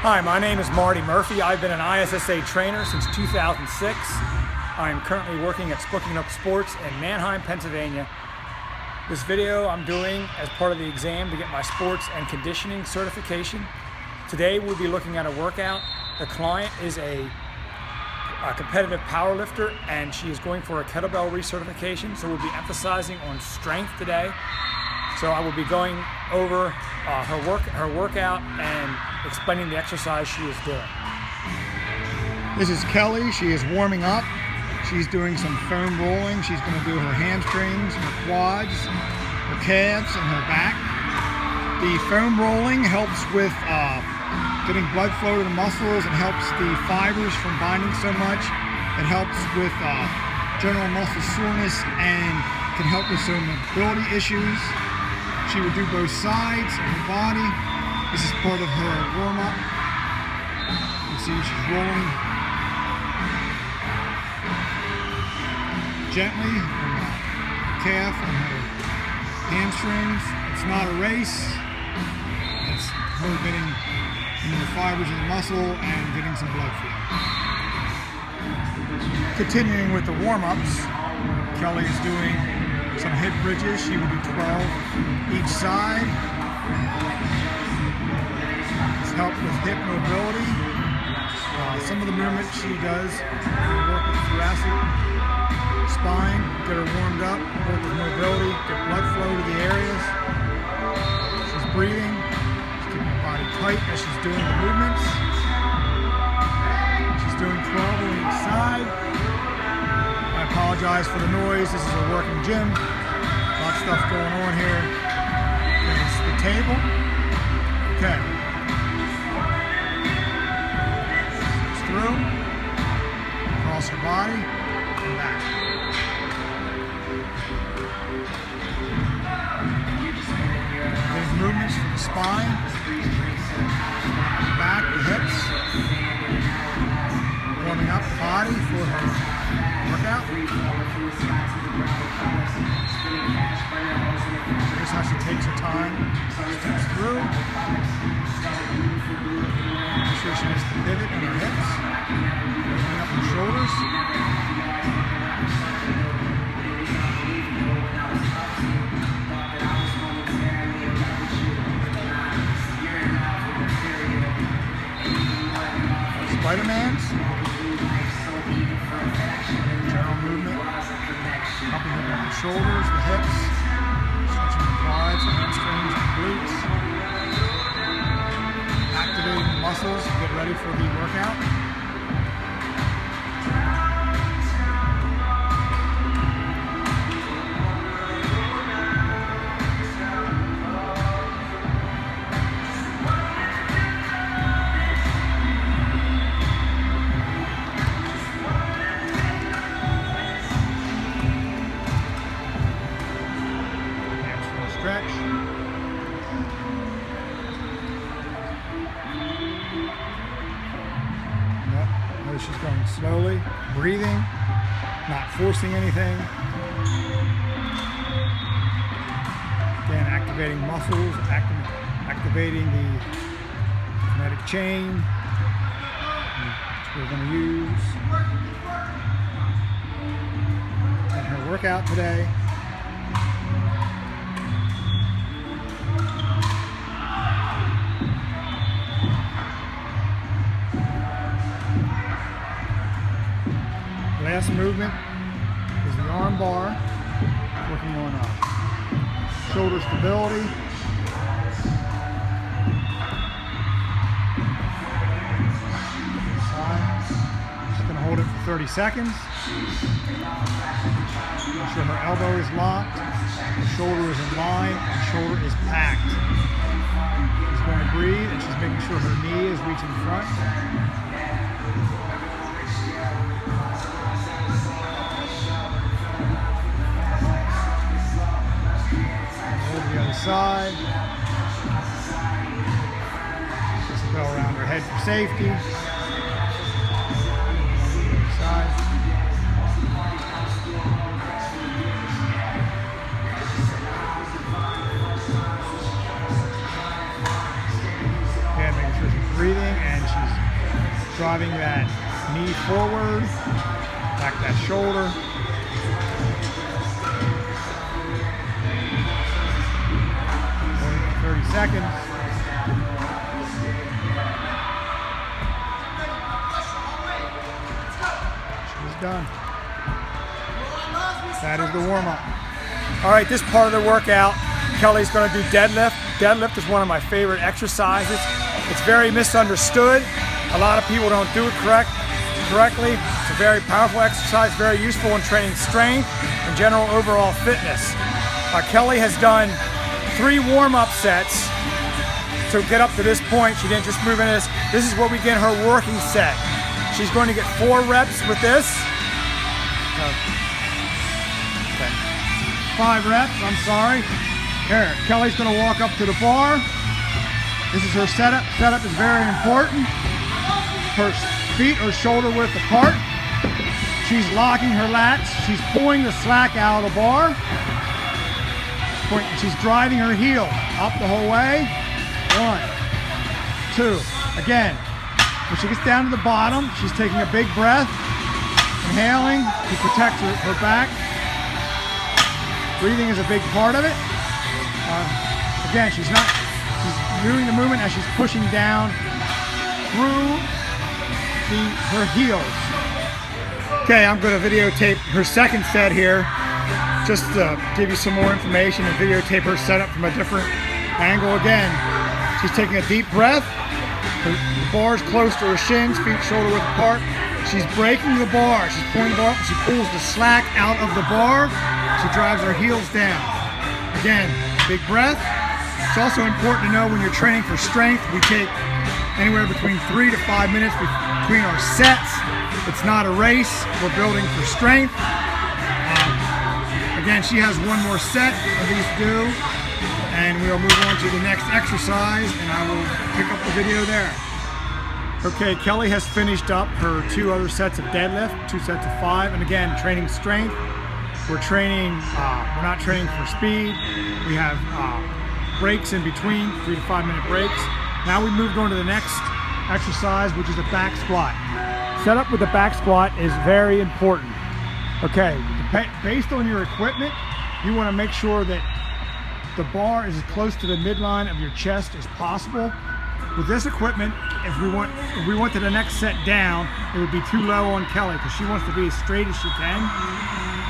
Hi, my name is Marty Murphy. I've been an ISSA trainer since 2006. I am currently working at Spooking Up Sports in Manheim, Pennsylvania. This video I'm doing as part of the exam to get my sports and conditioning certification. Today we'll be looking at a workout. The client is a competitive power lifter and she is going for a kettlebell recertification, so we'll be emphasizing on strength today. So I will be going over her workout and explaining the exercise she is doing. This is Kelly. She is warming up. She's doing some foam rolling. She's going to do her hamstrings, her quads, her calves, and her back. The foam rolling helps with getting blood flow to the muscles. It helps the fibers from binding so much. It helps with general muscle soreness and can help with some mobility issues. She would do both sides of her body. This is part of her warm-up. You can see she's rolling gently from her calf and her hamstrings. It's not a race. It's her getting into the fibers of the muscle and getting some blood flow. Continuing with the warm-ups, Kelly is doing some hip bridges. She will do 12 each side. It's helped with hip mobility. Some of the movements she does work with thoracic spine, get her warmed up, work with mobility, get blood flow to the areas. She's breathing. She's keeping her body tight as she's doing the movements. She's doing 12 on each side. I apologize for the noise. This is a working gym. Lots of stuff going on here. There's the table. Okay. It's through. Across her body and back. Getting movements from the spine, the back, the hips. Warming up the body for her workout. Here's how she takes her time. Steps through. Make sure she gets the pivot in her hips. Opening up her shoulders. Spider-Mans. General movement. Helping with the shoulders, the hips. Stretching the quads, the hamstrings, the glutes. Activating the muscles to get ready for the workout. Stretch. Yep. Notice she's going slowly, breathing, not forcing anything. Again, activating muscles, activating the kinetic chain, which we're going to use in her workout today. Last movement is the arm bar, working on shoulder stability. Just going to hold it for 30 seconds. Make sure her elbow is locked, the shoulder is in line, and the shoulder is packed. She's going to breathe and she's making sure her knee is reaching front. Side. Just go around her head for safety. Side. Again, making sure she's breathing and driving that knee forward, back that shoulder. 30 seconds. She's done. That is the warm-up. All right, this part of the workout, Kelly's going to do deadlift. Deadlift is one of my favorite exercises. It's very misunderstood. A lot of people don't do it correctly. It's a very powerful exercise, very useful in training strength and general overall fitness. Kelly has done 3 warm-up sets to get up to this point. She didn't just move into this. This is what we get in her working set. She's going to get 4 reps with this. 5 reps, I'm sorry. Here, Kelly's gonna walk up to the bar. This is her setup. Setup is very important. Her feet are shoulder width apart. She's locking her lats. She's pulling the slack out of the bar. She's driving her heel up the whole way. 1, 2. Again, when she gets down to the bottom, she's taking a big breath, inhaling to protect her back. Breathing is a big part of it. Again, she's doing the movement as she's pushing down through her heels. Okay, I'm going to videotape her second set here, just to give you some more information and videotape her setup from a different angle. Again, she's taking a deep breath. The bar's close to her shins, feet shoulder width apart. She's breaking the bar. She's pulling the bar up. She pulls the slack out of the bar. She drives her heels down. Again, big breath. It's also important to know when you're training for strength, we take anywhere between 3 to 5 minutes between our sets. It's not a race. We're building for strength. Again, she has 1 more set of these to do, and we'll move on to the next exercise, and I will pick up the video there. Okay, Kelly has finished up her 2 other sets of deadlift, 2 sets of 5, and again, training strength. We're not training for speed. We have breaks in between, 3 to 5 minute breaks. Now we moved on to the next exercise, which is a back squat. Setup with the back squat is very important. Okay, based on your equipment, you want to make sure that the bar is as close to the midline of your chest as possible. With this equipment, if we went to the next set down, it would be too low on Kelly because she wants to be as straight as she can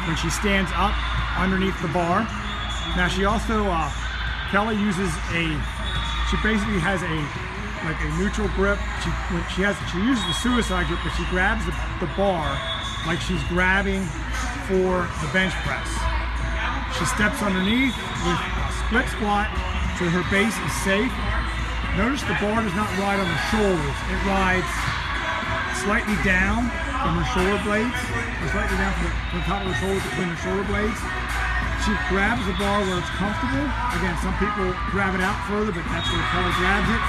when she stands up underneath the bar. Now she also, Kelly uses she basically has a neutral grip. She uses the suicide grip, but she grabs the bar like she's grabbing for the bench press. She steps underneath with a split squat so her base is safe. Notice the bar does not ride on the shoulders. It rides slightly down from her shoulder blades, or slightly down from the top of her shoulders between her shoulder blades. She grabs the bar where it's comfortable. Again, some people grab it out further, but that's where Kelly grabs it.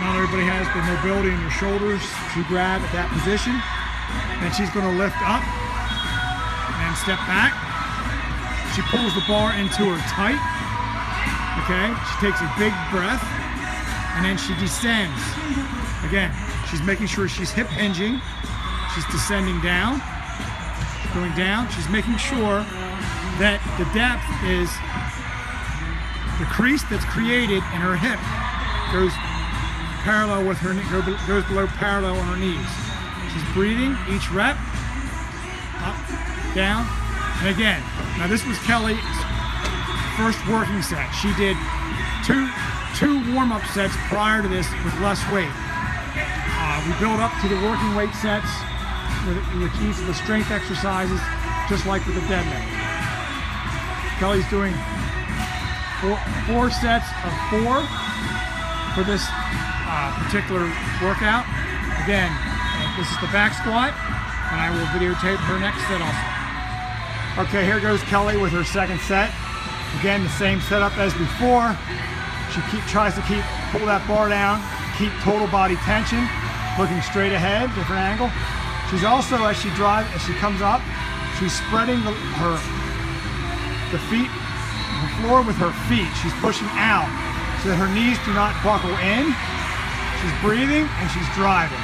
Not everybody has the mobility in their shoulders to grab at that position. Then she's going to lift up and step back. She pulls the bar into her tight. Okay, she takes a big breath. And then she descends. Again, she's making sure she's hip hinging. She's descending down, going down. She's making sure that the depth is the crease that's created in her hip goes parallel with her, goes below parallel on her knees. She's breathing each rep, up, down, and again. Now this was Kelly's first working set. She did two warm-up sets prior to this with less weight. We build up to the working weight sets with each of the strength exercises, just like with the deadlift. Kelly's doing four sets of 4 for this particular workout. Again, this is the back squat, and I will videotape her next set also. Okay, here goes Kelly with her second set. Again, the same setup as before. She tries to pull that bar down, keep total body tension, looking straight ahead, different angle. She's also, as she comes up, she's spreading the floor with her feet. She's pushing out so that her knees do not buckle in. She's breathing and she's driving.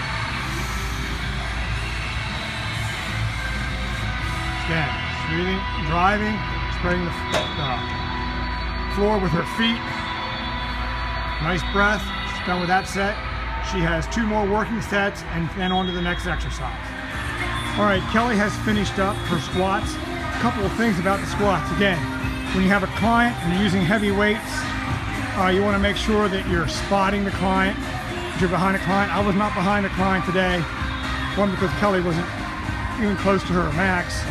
Again, breathing, driving, spreading the floor with her feet. Nice breath. She's done with that set. She has 2 more working sets and then on to the next exercise. All right, Kelly has finished up her squats. A couple of things about the squats. Again, when you have a client and you're using heavy weights, you want to make sure that you're spotting the client. If you're behind a client, I was not behind a client today. One, because Kelly wasn't even close to her max.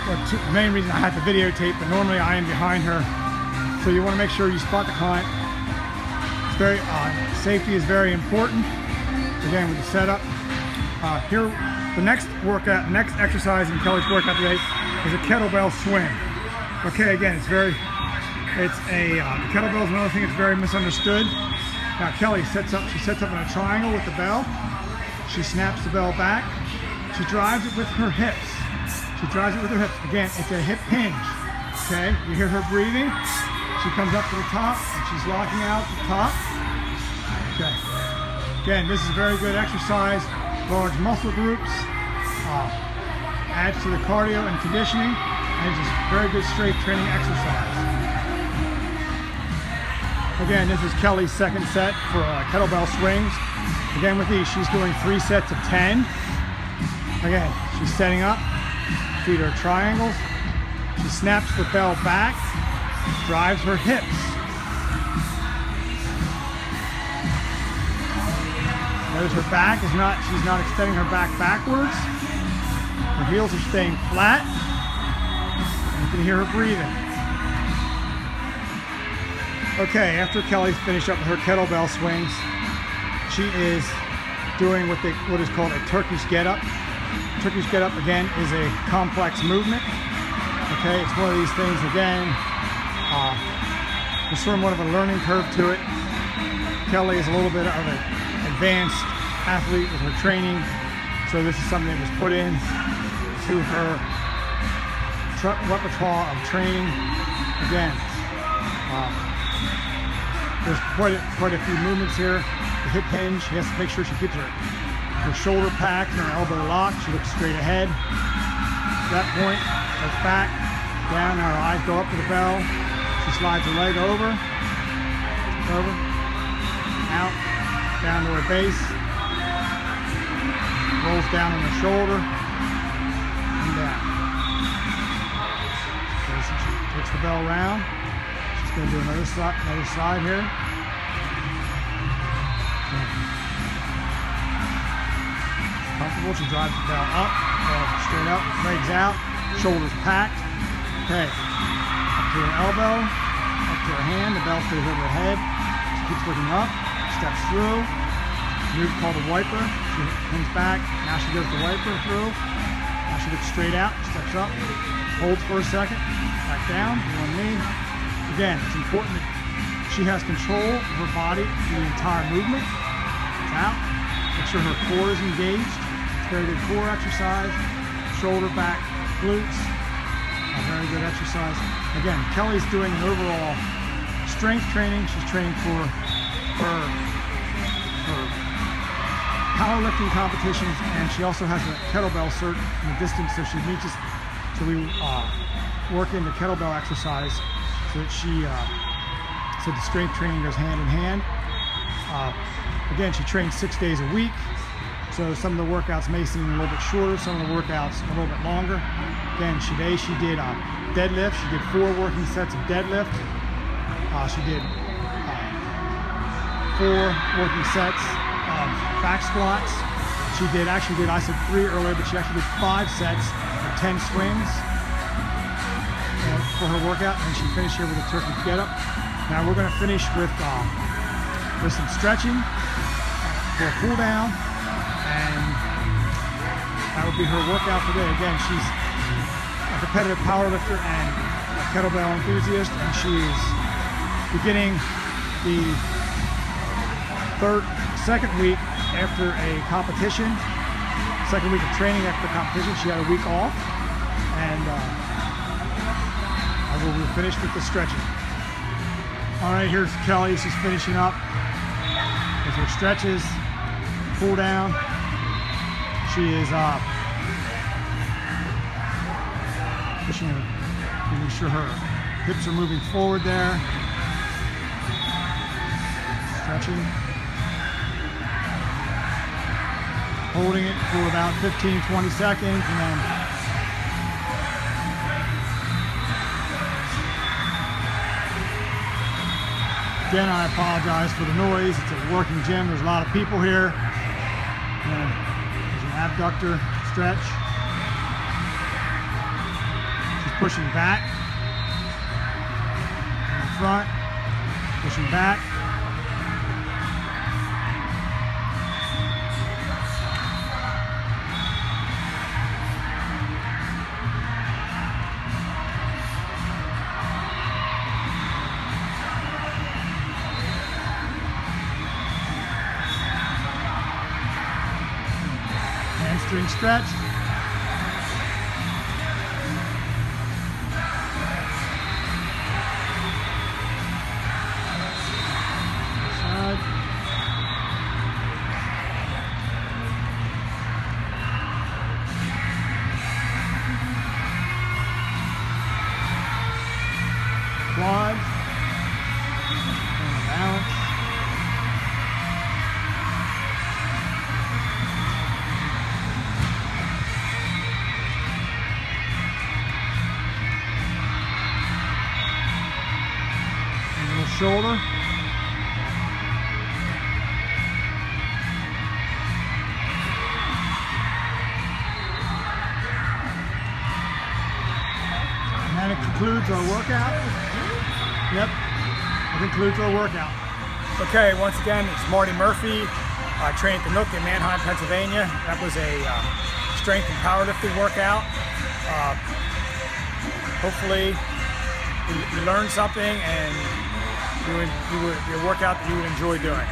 But the main reason I had to videotape, but normally I am behind her. So you want to make sure you spot the client. It's very, safety is very important. Again, with the setup. Here, the next workout, next exercise in Kelly's workout today is a kettlebell swing. Okay, again, the kettlebell is another thing that's very misunderstood. Now Kelly sets up in a triangle with the bell. She snaps the bell back. She drives it with her hips. She drives it with her hips. Again, it's a hip hinge. Okay, you hear her breathing. She comes up to the top and she's locking out the top. Okay. Again, this is a very good exercise. Large muscle groups. Adds to the cardio and conditioning. And it's a very good strength training exercise. Again, this is Kelly's second set for kettlebell swings. Again, with these, she's doing 3 sets of 10. Again, she's setting up. Feet are triangles. She snaps the bell back, drives her hips. Notice her back is not, she's not extending her back backwards. Her heels are staying flat. You can hear her breathing. Okay, after Kelly's finished up with her kettlebell swings, she is doing what is called a Turkish get-up. Turkish get-up, again, is a complex movement. Okay, it's one of these things, again, there's sort of more of a learning curve to it. Kelly is a little bit of an advanced athlete with her training, so this is something that was put in to her repertoire of training. Again, there's quite a few movements here. The hip hinge, she has to make sure she keeps her shoulder packed and her elbow locked. She looks straight ahead. At that point, looks back, down, her eyes go up to the bell. She slides her leg over, out, down to her base, rolls down on the shoulder, and down. So she takes the bell around. She's going to do another side here. Comfortable, she drives the bell up, straight up, legs out, shoulders packed. Okay, up to her elbow, up to her hand, the bell stays over her head. She keeps looking up, steps through, move called a wiper. She comes back, now she goes the wiper through. Now she looks straight out, steps up, holds for a second, back down, one knee. Again, it's important that she has control of her body through the entire movement. It's out. Make sure her core is engaged. It's very good core exercise. Shoulder, back, glutes. A very good exercise. Again, Kelly's doing an overall strength training. She's training for her powerlifting competitions, and she also has a kettlebell cert in the distance, so she reaches. So we work in the kettlebell exercise so that so the strength training goes hand in hand. Again, she trains 6 days a week, so some of the workouts may seem a little bit shorter, some of the workouts a little bit longer. Again, today she did deadlift. She did 4 working sets of deadlift. She did 4 working sets of back squats. She actually did, I said 3 earlier, but she actually did 5 sets of 10 swings for her workout, and she finished here with a Turkish get-up. Now we're going to finish with some stretching for a cool down, and that would be her workout for today. Again, she's a competitive powerlifter and a kettlebell enthusiast, and she is beginning the second week after a competition, second week of training after the competition. She had a week off, and I will be finished with the stretching. All right, here's Kelly. She's finishing up with her stretches, cool down. She is pushing her, making sure her hips are moving forward there. Stretching. Holding it for about 15-20 seconds, and then again, I apologize for the noise. It's a working gym. There's a lot of people here. And there's an abductor stretch. She's pushing back. In front. Pushing back. Hamstring stretch. Side. Quads. And balance. Shoulder. And that concludes our workout. Yep, that concludes our workout. Okay, once again, it's Marty Murphy. I train at the Nook in Manheim, Pennsylvania. That was a strength and powerlifting workout. Hopefully you learned something and you would be a workout that you would enjoy doing.